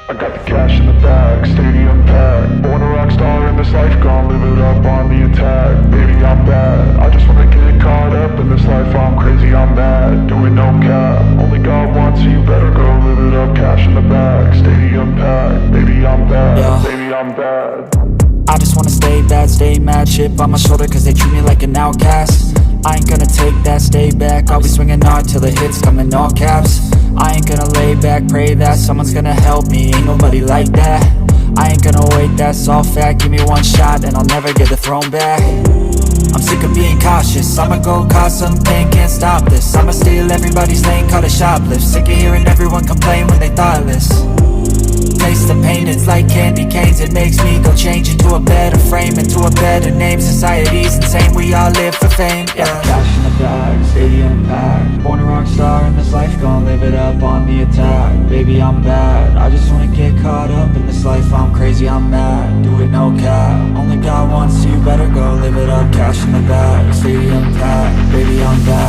I got the cash in the bag, stadium packed. Born a rock star in this life, gon' live it up on the attack. Baby, I'm bad, I just wanna get caught up in this life. I'm crazy, I'm mad, doing no cap. Only God wants, so you better go live it up. Cash in the bag, stadium packed. Baby, I'm bad, Yeah. baby, I'm bad. I just wanna stay bad, stay mad. Chip on my shoulder cause they treat me like an outcast. I ain't gonna take that, stay back. I'll be swinging hard till the hits come in all caps. I ain't gonna lay back, pray that someone's gonna help me. Ain't nobody like that. I ain't gonna wait, that's all fact. Give me one shot and I'll never get the throne back. I'm sick of being cautious, I'ma go cause something, can't stop this. I'ma steal everybody's lane, call it shoplift. Sick of hearing everyone complain when they thoughtless. Taste the pain, it's like candy canes. It makes me go change into a better frame, into a better name. Society's insane, we all live for fame, yeah. Cash in the bag, stadium packed. Born a rock star in this life, gon' live it up on the attack. Baby, I'm bad, I just wanna get caught up in this life. I'm crazy, I'm mad, do it no cap. Only God wants, so you better go live it up. Cash in the bag, stadium packed. Baby, I'm bad.